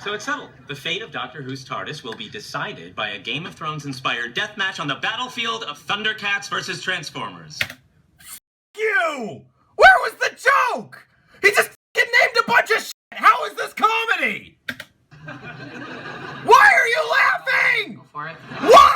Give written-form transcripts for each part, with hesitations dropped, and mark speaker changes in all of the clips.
Speaker 1: So it's settled. The fate of Doctor Who's TARDIS will be decided by a Game of Thrones-inspired death match on the battlefield of Thundercats versus Transformers.
Speaker 2: You! Where was the joke? He just named a bunch of shit! How is this comedy? Why are you laughing?
Speaker 3: Go for it.
Speaker 2: What?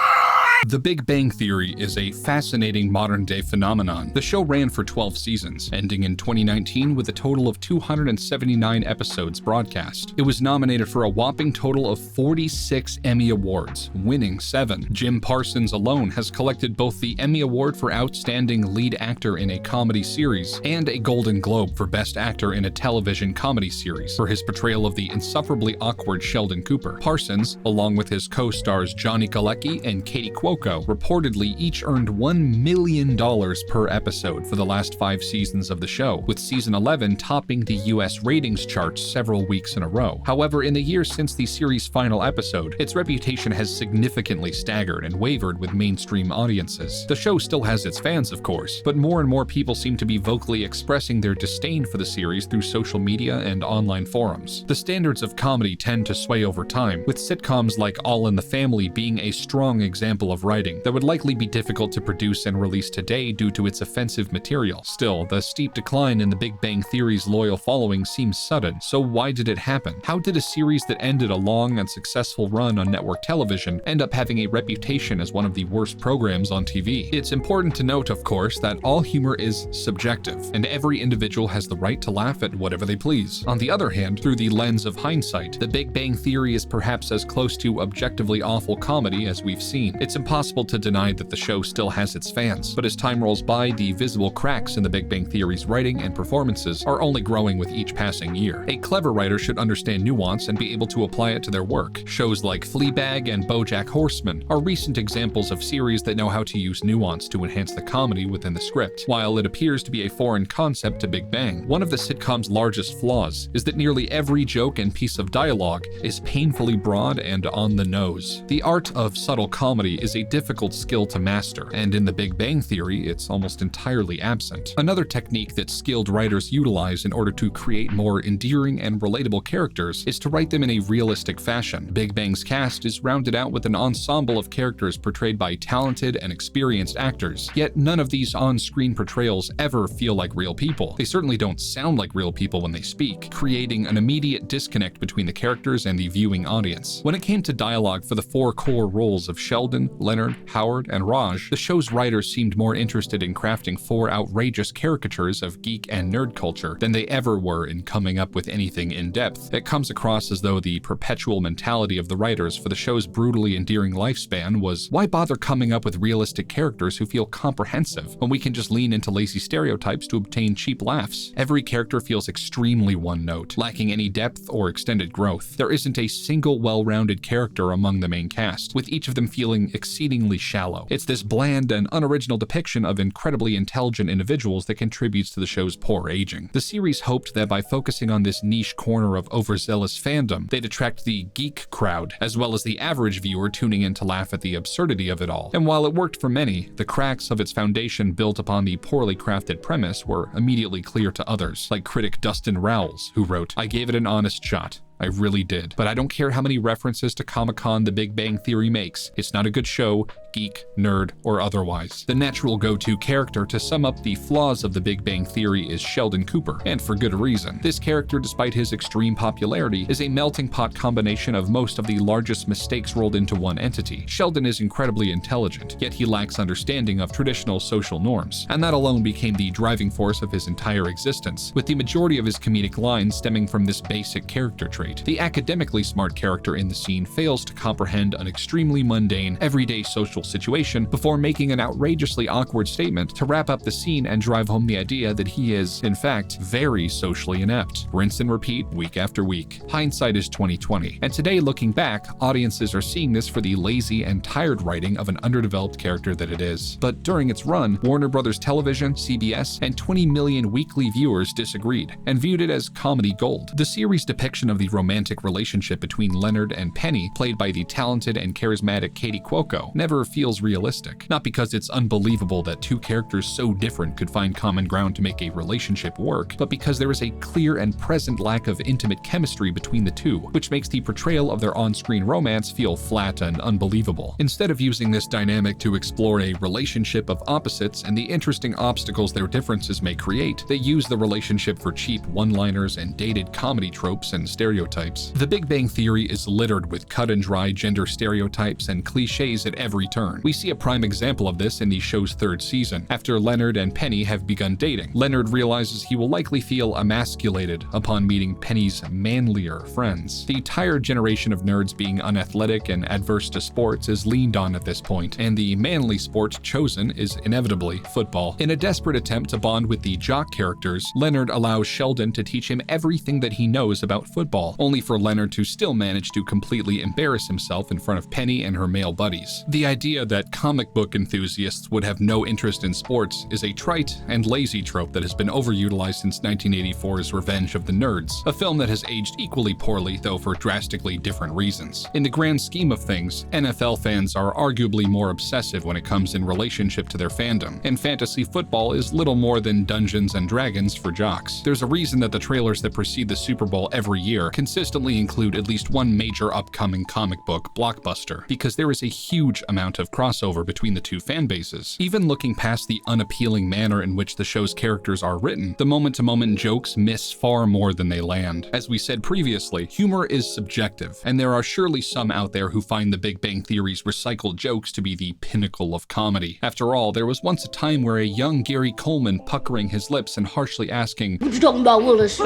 Speaker 4: The Big Bang Theory is a fascinating modern-day phenomenon. The show ran for 12 seasons, ending in 2019 with a total of 279 episodes broadcast. It was nominated for a whopping total of 46 Emmy Awards, winning 7. Jim Parsons alone has collected both the Emmy Award for Outstanding Lead Actor in a Comedy Series and a Golden Globe for Best Actor in a Television Comedy Series for his portrayal of the insufferably awkward Sheldon Cooper. Parsons, along with his co-stars Johnny Galecki and Katie Cuoco, reportedly each earned $1 million per episode for the last 5 seasons of the show, with season 11 topping the US ratings charts several weeks in a row. However, in the years since the series' final episode, its reputation has significantly staggered and wavered with mainstream audiences. The show still has its fans, of course, but more and more people seem to be vocally expressing their disdain for the series through social media and online forums. The standards of comedy tend to sway over time, with sitcoms like All in the Family being a strong example of writing that would likely be difficult to produce and release today due to its offensive material. Still, the steep decline in the Big Bang Theory's loyal following seems sudden, so why did it happen? How did a series that ended a long and successful run on network television end up having a reputation as one of the worst programs on TV? It's important to note, of course, that all humor is subjective, and every individual has the right to laugh at whatever they please. On the other hand, through the lens of hindsight, the Big Bang Theory is perhaps as close to objectively awful comedy as we've seen. It's impossible to deny that the show still has its fans, but as time rolls by, the visible cracks in the Big Bang Theory's writing and performances are only growing with each passing year. A clever writer should understand nuance and be able to apply it to their work. Shows like Fleabag and BoJack Horseman are recent examples of series that know how to use nuance to enhance the comedy within the script. While it appears to be a foreign concept to Big Bang, one of the sitcom's largest flaws is that nearly every joke and piece of dialogue is painfully broad and on the nose. The art of subtle comedy is a difficult skill to master, and in The Big Bang Theory, it's almost entirely absent. Another technique that skilled writers utilize in order to create more endearing and relatable characters is to write them in a realistic fashion. Big Bang's cast is rounded out with an ensemble of characters portrayed by talented and experienced actors, yet none of these on-screen portrayals ever feel like real people. They certainly don't sound like real people when they speak, creating an immediate disconnect between the characters and the viewing audience. When it came to dialogue for the 4 core roles of Sheldon, Leonard, Howard, and Raj, the show's writers seemed more interested in crafting 4 outrageous caricatures of geek and nerd culture than they ever were in coming up with anything in depth. It comes across as though the perpetual mentality of the writers for the show's brutally endearing lifespan was, why bother coming up with realistic characters who feel comprehensive when we can just lean into lazy stereotypes to obtain cheap laughs? Every character feels extremely one-note, lacking any depth or extended growth. There isn't a single well-rounded character among the main cast, with each of them feeling exceedingly shallow. It's this bland and unoriginal depiction of incredibly intelligent individuals that contributes to the show's poor aging. The series hoped that by focusing on this niche corner of overzealous fandom, they'd attract the geek crowd, as well as the average viewer tuning in to laugh at the absurdity of it all. And while it worked for many, the cracks of its foundation built upon the poorly crafted premise were immediately clear to others, like critic Dustin Rowles, who wrote, "I gave it an honest shot. I really did. But I don't care how many references to Comic-Con The Big Bang Theory makes. It's not a good show, geek, nerd, or otherwise." The natural go-to character to sum up the flaws of The Big Bang Theory is Sheldon Cooper, and for good reason. This character, despite his extreme popularity, is a melting pot combination of most of the largest mistakes rolled into one entity. Sheldon is incredibly intelligent, yet he lacks understanding of traditional social norms, and that alone became the driving force of his entire existence, with the majority of his comedic lines stemming from this basic character trait. The academically smart character in the scene fails to comprehend an extremely mundane, everyday social situation before making an outrageously awkward statement to wrap up the scene and drive home the idea that he is, in fact, very socially inept. Rinse and repeat week after week. Hindsight is 2020, and today, looking back, audiences are seeing this for the lazy and tired writing of an underdeveloped character that it is. But during its run, Warner Brothers Television, CBS, and 20 million weekly viewers disagreed and viewed it as comedy gold. The series' depiction of the romantic relationship between Leonard and Penny, played by the talented and charismatic Katie Cuoco, never feels realistic. Not because it's unbelievable that two characters so different could find common ground to make a relationship work, but because there is a clear and present lack of intimate chemistry between the two, which makes the portrayal of their on-screen romance feel flat and unbelievable. Instead of using this dynamic to explore a relationship of opposites and the interesting obstacles their differences may create, they use the relationship for cheap one-liners and dated comedy tropes and stereotypes. The Big Bang Theory is littered with cut-and-dry gender stereotypes and cliches at every turn. We see a prime example of this in the show's third season. After Leonard and Penny have begun dating, Leonard realizes he will likely feel emasculated upon meeting Penny's manlier friends. The tired generation of nerds being unathletic and adverse to sports is leaned on at this point, and the manly sport chosen is inevitably football. In a desperate attempt to bond with the jock characters, Leonard allows Sheldon to teach him everything that he knows about football, only for Leonard to still manage to completely embarrass himself in front of Penny and her male buddies. The idea that comic book enthusiasts would have no interest in sports is a trite and lazy trope that has been overutilized since 1984's Revenge of the Nerds, a film that has aged equally poorly, though for drastically different reasons. In the grand scheme of things, NFL fans are arguably more obsessive when it comes in relationship to their fandom, and fantasy football is little more than Dungeons and Dragons for jocks. There's a reason that the trailers that precede the Super Bowl every year consistently include at least one major upcoming comic book blockbuster, because there is a huge amount of crossover between the two fan bases. Even looking past the unappealing manner in which the show's characters are written, the moment-to-moment jokes miss far more than they land. As we said previously, humor is subjective, and there are surely some out there who find the Big Bang Theory's recycled jokes to be the pinnacle of comedy. After all, there was once a time where a young Gary Coleman puckering his lips and harshly asking, "What you talking about, Willis?"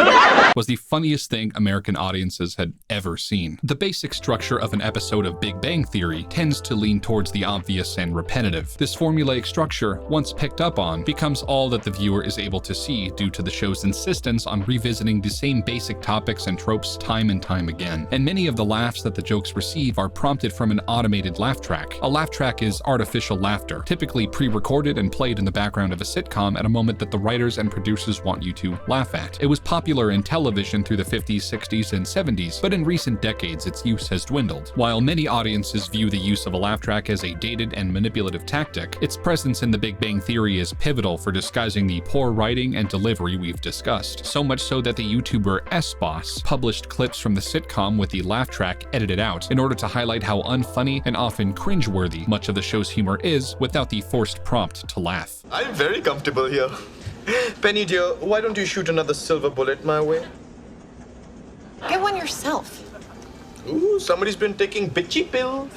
Speaker 4: was the funniest thing American audiences had ever seen. The basic structure of an episode of Big Bang Theory tends to lean towards the obvious and repetitive. This formulaic structure, once picked up on, becomes all that the viewer is able to see due to the show's insistence on revisiting the same basic topics and tropes time and time again. And many of the laughs that the jokes receive are prompted from an automated laugh track. A laugh track is artificial laughter, typically pre-recorded and played in the background of a sitcom at a moment that the writers and producers want you to laugh at. It was popular in television through the 50s, 60s, and 70s, but in recent decades its use has dwindled. While many audiences view the use of a laugh track as a dated and manipulative tactic, its presence in The Big Bang Theory is pivotal for disguising the poor writing and delivery we've discussed. So much so that the YouTuber S-Boss published clips from the sitcom with the laugh track edited out in order to highlight how unfunny and often cringeworthy much of the show's humor is without the forced prompt to laugh.
Speaker 3: I'm very comfortable here. Penny dear, why don't you shoot another silver bullet my way?
Speaker 5: Get one yourself.
Speaker 3: Ooh, somebody's been taking bitchy pills.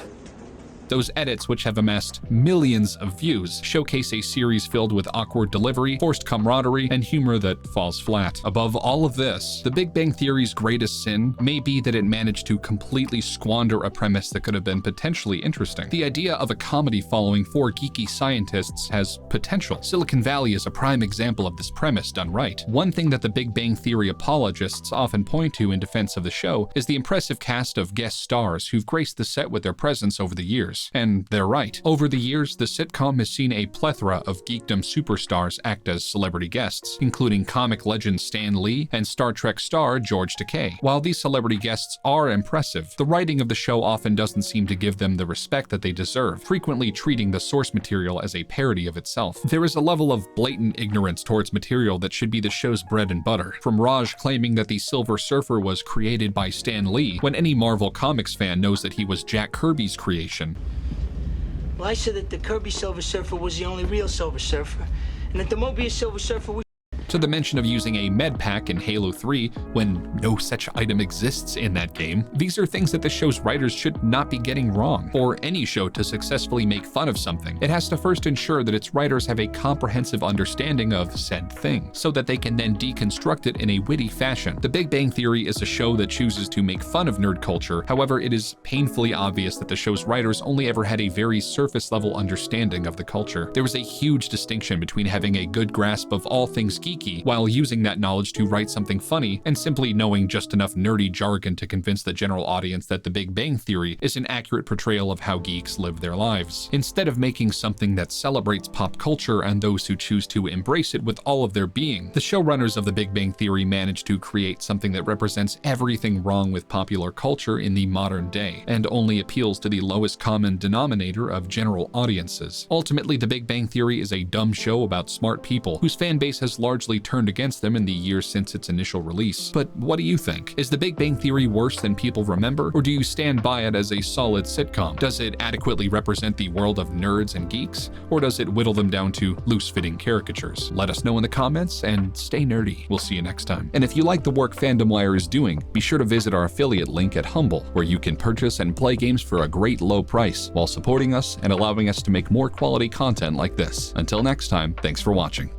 Speaker 4: Those edits, which have amassed millions of views, showcase a series filled with awkward delivery, forced camaraderie, and humor that falls flat. Above all of this, The Big Bang Theory's greatest sin may be that it managed to completely squander a premise that could have been potentially interesting. The idea of a comedy following four geeky scientists has potential. Silicon Valley is a prime example of this premise done right. One thing that the Big Bang Theory apologists often point to in defense of the show is the impressive cast of guest stars who've graced the set with their presence over the years. And they're right. Over the years, the sitcom has seen a plethora of geekdom superstars act as celebrity guests, including comic legend Stan Lee and Star Trek star George Takei. While these celebrity guests are impressive, the writing of the show often doesn't seem to give them the respect that they deserve, frequently treating the source material as a parody of itself. There is a level of blatant ignorance towards material that should be the show's bread and butter. From Raj claiming that the Silver Surfer was created by Stan Lee, when any Marvel Comics fan knows that he was Jack Kirby's creation.
Speaker 6: Well, I said that the Kirby Silver Surfer was the only real Silver Surfer, and that the Mobius Silver Surfer was...
Speaker 4: To the mention of using a med pack in Halo 3 when no such item exists in that game, these are things that the show's writers should not be getting wrong. For any show to successfully make fun of something, it has to first ensure that its writers have a comprehensive understanding of said thing, so that they can then deconstruct it in a witty fashion. The Big Bang Theory is a show that chooses to make fun of nerd culture. However, it is painfully obvious that the show's writers only ever had a very surface-level understanding of the culture. There was a huge distinction between having a good grasp of all things geeky geeky, while using that knowledge to write something funny, and simply knowing just enough nerdy jargon to convince the general audience that The Big Bang Theory is an accurate portrayal of how geeks live their lives. Instead of making something that celebrates pop culture and those who choose to embrace it with all of their being, the showrunners of The Big Bang Theory managed to create something that represents everything wrong with popular culture in the modern day, and only appeals to the lowest common denominator of general audiences. Ultimately, The Big Bang Theory is a dumb show about smart people whose fan base has largely turned against them in the years since its initial release. But what do you think? Is The Big Bang Theory worse than people remember, or do you stand by it as a solid sitcom? Does it adequately represent the world of nerds and geeks, or does it whittle them down to loose-fitting caricatures? Let us know in the comments, and stay nerdy. We'll see you next time. And if you like the work FandomWire is doing, be sure to visit our affiliate link at Humble, where you can purchase and play games for a great low price while supporting us and allowing us to make more quality content like this. Until next time, thanks for watching.